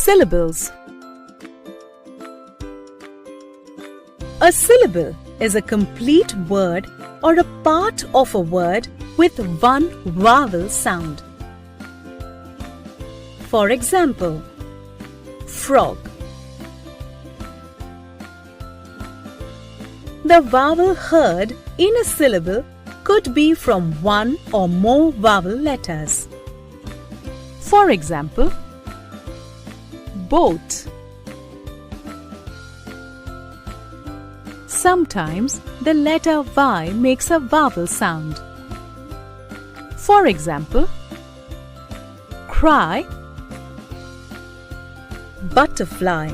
Syllables. A syllable is a complete word or a part of a word with one vowel sound. For example, frog. The vowel heard in a syllable could be from one or more vowel letters. For example, boat. Sometimes the letter Y makes a vowel sound. For example, cry, butterfly.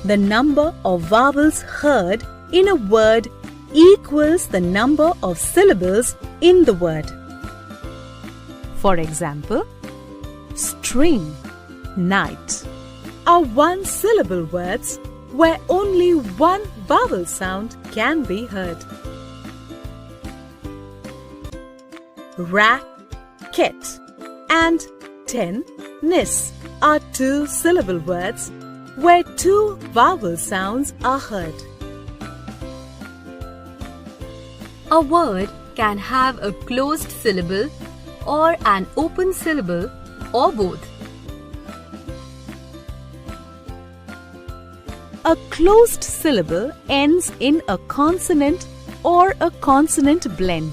The number of vowels heard in a word equals the number of syllables in the word. For example, string, night are one-syllable words where only one vowel sound can be heard. Racket and tennis are two-syllable words where two vowel sounds are heard. A word can have a closed syllable or an open syllable or both. A closed syllable ends in a consonant or a consonant blend.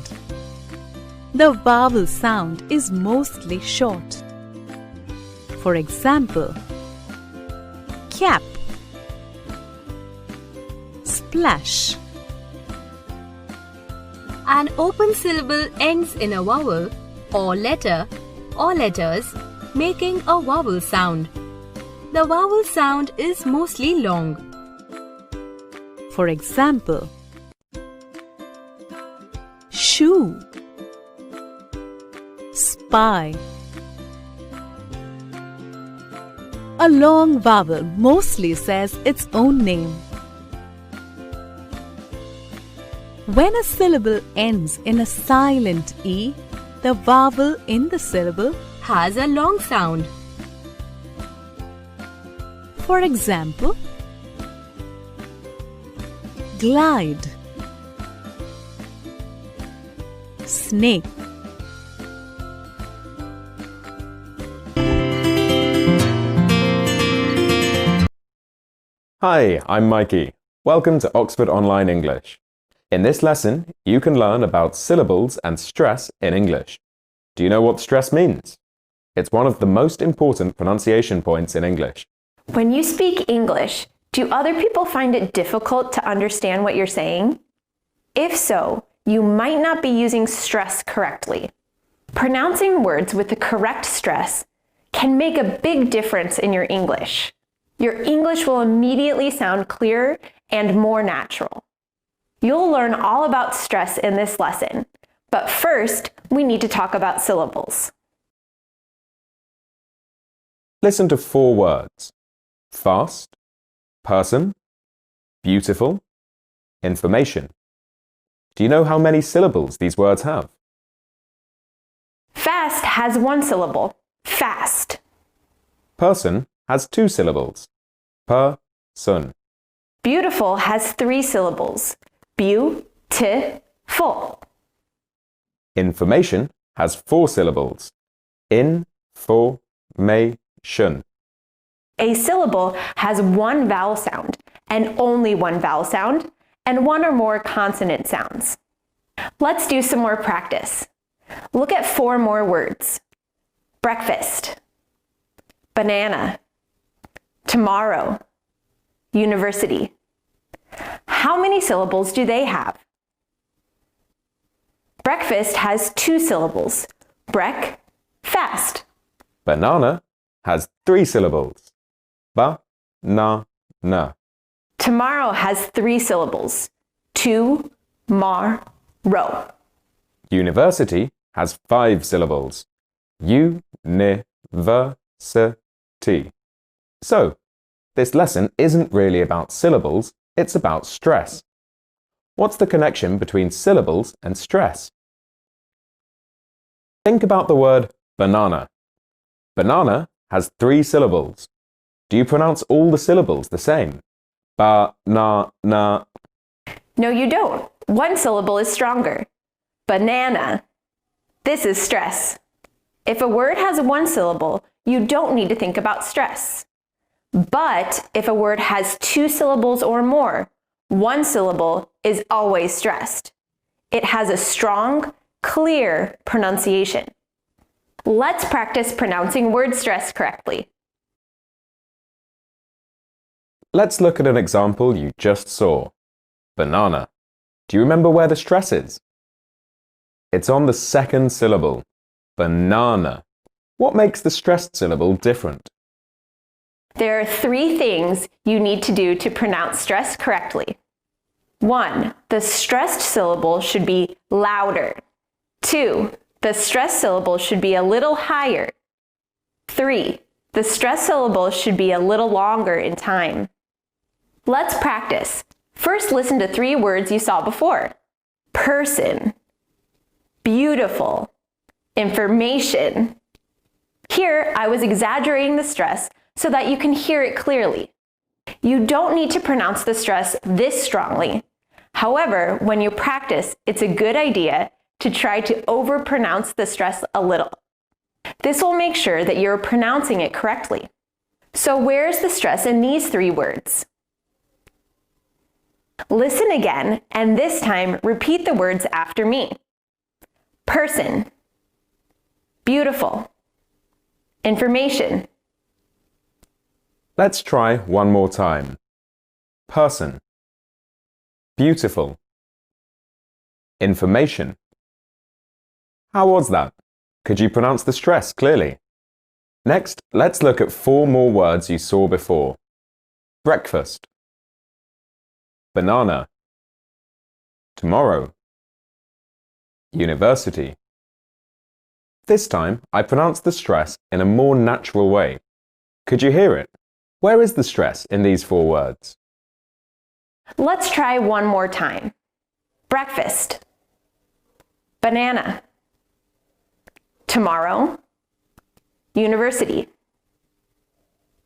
The vowel sound is mostly short. For example, cap, splash. An open syllable ends in a vowel or letter or letters, making a vowel sound. The vowel sound is mostly long. For example, shoe, spy. A long vowel mostly says its own name. When a syllable ends in a silent E, the vowel in the syllable has a long sound. For example, glide, snake. Hi, I'm Mikey. Welcome to Oxford Online English. In this lesson, you can learn about syllables and stress in English. Do you know what stress means? It's one of the most important pronunciation points in English. When you speak English, do other people find it difficult to understand what you're saying? If so, you might not be using stress correctly. Pronouncing words with the correct stress can make a big difference in your English. Your English will immediately sound clearer and more natural. You'll learn all about stress in this lesson, but first, we need to talk about syllables. Listen to 4 words: fast, person, beautiful, information. Do you know how many syllables these words have? Fast has 1 syllable, fast. Person has 2 syllables, person. Beautiful has 3 syllables, beautiful. Information has 4 syllables, information. A syllable has 1 vowel sound, and only 1 vowel sound, and 1 or more consonant sounds. Let's do some more practice. Look at 4 more words. Breakfast, banana, tomorrow, university. How many syllables do they have? Breakfast has 2 syllables, brek, fast. Banana has 3 syllables, ba-na-na. Tomorrow has 3 syllables, to-mar-ro. University has 5 syllables, u-ni-ver-si-ty. So, this lesson isn't really about syllables, it's about stress. What's the connection between syllables and stress? Think about the word banana. Banana has 3 syllables. Do you pronounce all the syllables the same? Ba-na-na. No, you don't. One syllable is stronger. Banana. This is stress. If a word has one syllable, you don't need to think about stress. But if a word has 2 syllables or more, one syllable is always stressed. It has a strong, clear pronunciation. Let's practice pronouncing word stress correctly. Let's look at an example you just saw. Banana. Do you remember where the stress is? It's on the second syllable. Banana. What makes the stressed syllable different? There are 3 things you need to do to pronounce stress correctly. 1. The stressed syllable should be louder. 2. The stressed syllable should be a little higher. 3. The stressed syllable should be a little longer in time. Let's practice. First, listen to 3 words you saw before. Person, beautiful, information. Here, I was exaggerating the stress so that you can hear it clearly. You don't need to pronounce the stress this strongly. However, when you practice, it's a good idea to try to overpronounce the stress a little. This will make sure that you're pronouncing it correctly. So where's the stress in these 3 words? Listen again, and this time repeat the words after me. Person, beautiful, information. Let's try one more time. Person. Beautiful. Information. How was that? Could you pronounce the stress clearly? Next, let's look at 4 more words you saw before. Breakfast. Banana. Tomorrow. University. This time, I pronounced the stress in a more natural way. Could you hear it? Where is the stress in these 4 words? Let's try one more time. Breakfast. Banana. Tomorrow. University.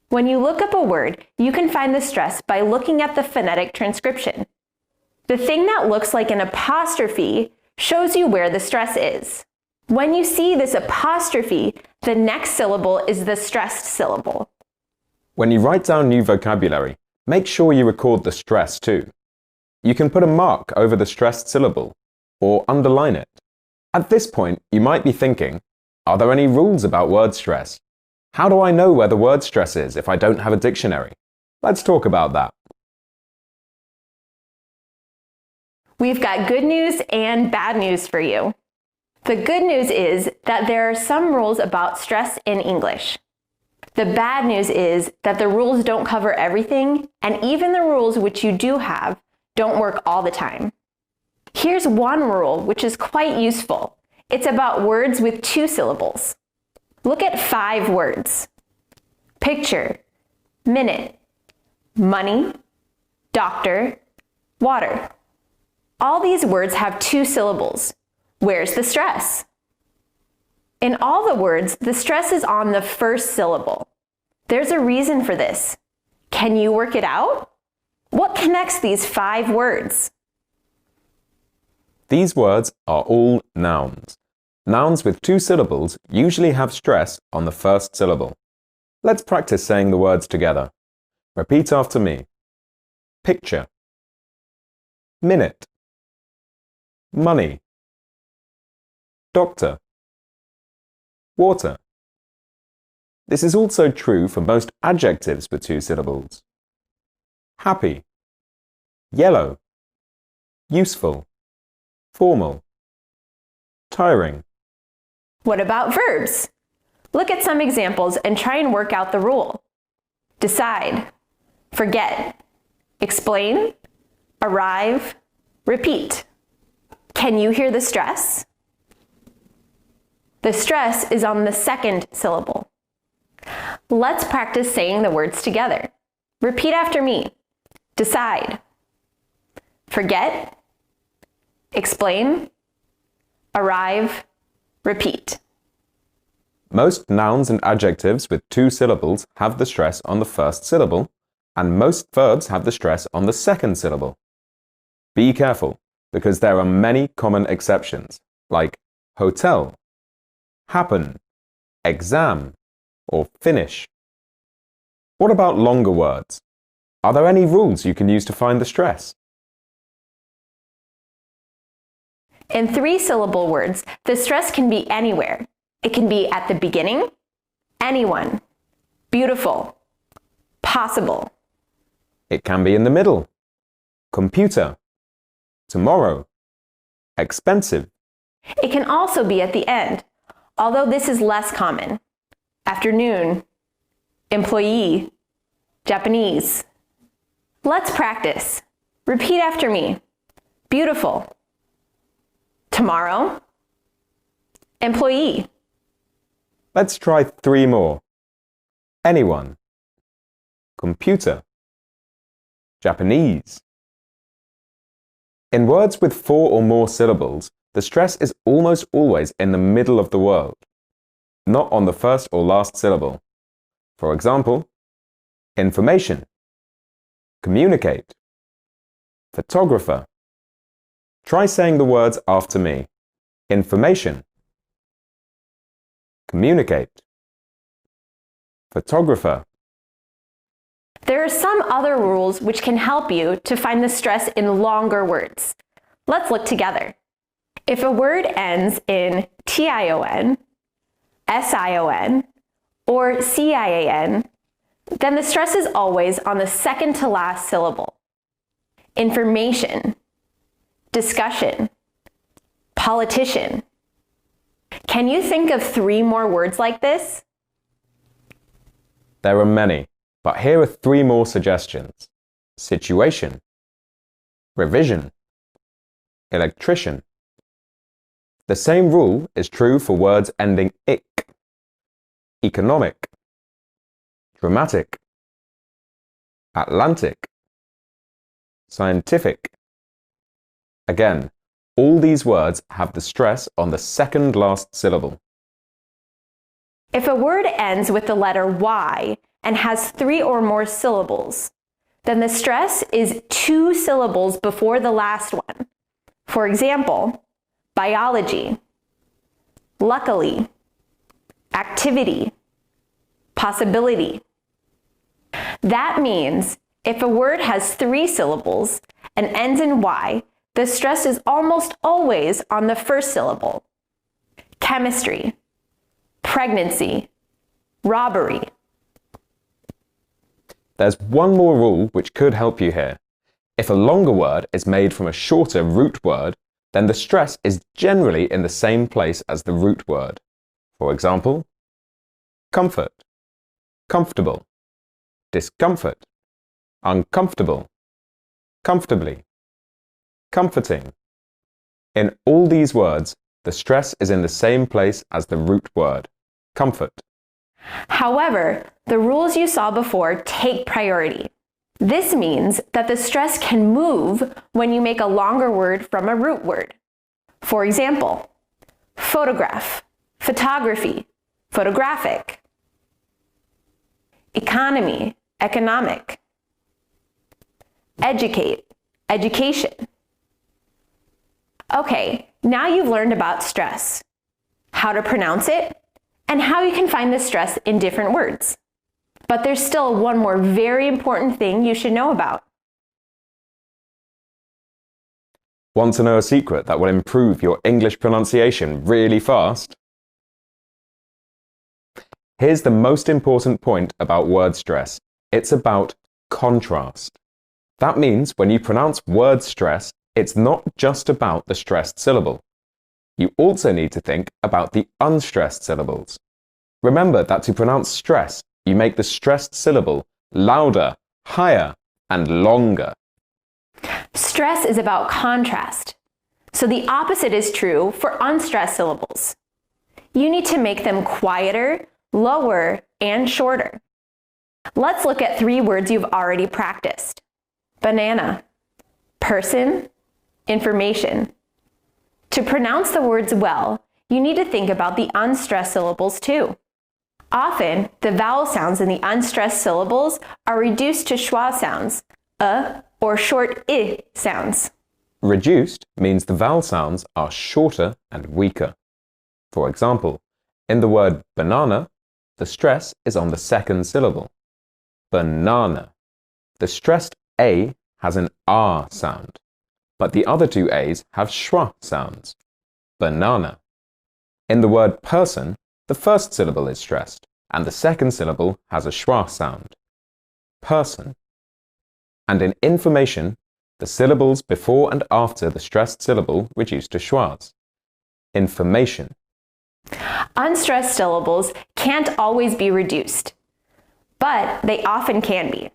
When you look up a word, you can find the stress by looking at the phonetic transcription. The thing that looks like an apostrophe shows you where the stress is. When you see this apostrophe, the next syllable is the stressed syllable. When you write down new vocabulary, make sure you record the stress too. You can put a mark over the stressed syllable or underline it. At this point, you might be thinking, are there any rules about word stress? How do I know where the word stress is if I don't have a dictionary? Let's talk about that. We've got good news and bad news for you. The good news is that there are some rules about stress in English. The bad news is that the rules don't cover everything, and even the rules which you do have don't work all the time. Here's one rule which is quite useful. It's about words with 2 syllables. Look at 5 words. Picture, minute, money, doctor, water. All these words have 2 syllables. Where's the stress? In all the words, the stress is on the first syllable. There's a reason for this. Can you work it out? What connects these 5 words? These words are all nouns. Nouns with 2 syllables usually have stress on the first syllable. Let's practice saying the words together. Repeat after me. Picture. Minute. Money. Doctor. Water. This is also true for most adjectives with 2 syllables. Happy. Yellow. Useful. Formal. Tiring. What about verbs? Look at some examples and try and work out the rule. Decide, forget, explain, arrive, repeat. Can you hear the stress? The stress is on the second syllable. Let's practice saying the words together. Repeat after me. Decide, forget, explain, arrive, repeat. Most nouns and adjectives with 2 syllables have the stress on the first syllable, and most verbs have the stress on the second syllable. Be careful, because there are many common exceptions, like hotel, happen, exam, or finish. What about longer words? Are there any rules you can use to find the stress? In 3-syllable words, the stress can be anywhere. It can be at the beginning, anyone, beautiful, possible. It can be in the middle, computer, tomorrow, expensive. It can also be at the end, although this is less common. Afternoon, employee, Japanese. Let's practice. Repeat after me. Beautiful, tomorrow, employee. Let's try 3 more. Anyone, computer, Japanese. In words with 4 or more syllables, the stress is almost always in the middle of the word, not on the first or last syllable. For example, information, communicate, photographer. Try saying the words after me. Information, communicate, photographer. There are some other rules which can help you to find the stress in longer words. Let's look together. If a word ends in tion, sion, or cian, then the stress is always on the second to last syllable. Information, discussion, politician. Can you think of 3 more words like this? There are many, but here are 3 more suggestions. Situation, revision, electrician. The same rule is true for words ending ic, economic, dramatic, Atlantic, scientific. Again, all these words have the stress on the second last syllable. If a word ends with the letter Y and has 3 or more syllables, then the stress is 2 syllables before the last one. For example, biology, luckily, activity, possibility. That means if a word has 3 syllables and ends in Y, the stress is almost always on the first syllable. Chemistry, pregnancy, robbery. There's one more rule which could help you here. If a longer word is made from a shorter root word, then the stress is generally in the same place as the root word. For example, comfort, comfortable, discomfort, uncomfortable, comfortably, comforting. In all these words, the stress is in the same place as the root word, comfort. However, the rules you saw before take priority. This means that the stress can move when you make a longer word from a root word. For example, photograph, photography, photographic, economy, economic, educate, education. Okay, now you've learned about stress, how to pronounce it, and how you can find the stress in different words. But there's still one more very important thing you should know about. Want to know a secret that will improve your English pronunciation really fast? Here's the most important point about word stress. It's about contrast. That means when you pronounce word stress, it's not just about the stressed syllable. You also need to think about the unstressed syllables. Remember that to pronounce stress, you make the stressed syllable louder, higher, and longer. Stress is about contrast. So the opposite is true for unstressed syllables. You need to make them quieter, lower, and shorter. Let's look at 3 words you've already practiced. Banana, person, information. To pronounce the words well, you need to think about the unstressed syllables too. Often, the vowel sounds in the unstressed syllables are reduced to schwa sounds, or short I sounds. Reduced means the vowel sounds are shorter and weaker. For example, in the word banana, the stress is on the second syllable. Banana. The stressed A has an R sound, but the other two A's have schwa sounds. Banana. In the word person, the first syllable is stressed, and the second syllable has a schwa sound. Person. And in information, the syllables before and after the stressed syllable reduce to schwas. Information. Unstressed syllables can't always be reduced, but they often can be.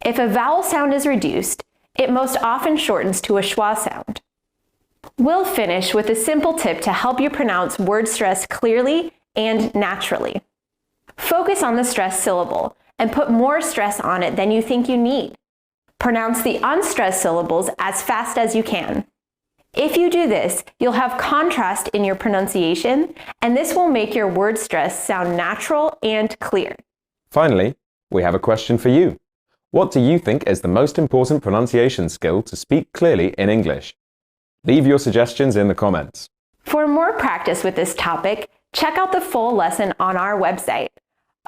If a vowel sound is reduced, it most often shortens to a schwa sound. We'll finish with a simple tip to help you pronounce word stress clearly and naturally. Focus on the stressed syllable and put more stress on it than you think you need. Pronounce the unstressed syllables as fast as you can. If you do this, you'll have contrast in your pronunciation, and this will make your word stress sound natural and clear. Finally, we have a question for you. What do you think is the most important pronunciation skill to speak clearly in English? Leave your suggestions in the comments. For more practice with this topic, check out the full lesson on our website,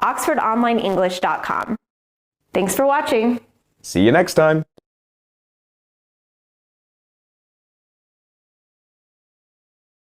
oxfordonlineenglish.com. Thanks for watching. See you next time!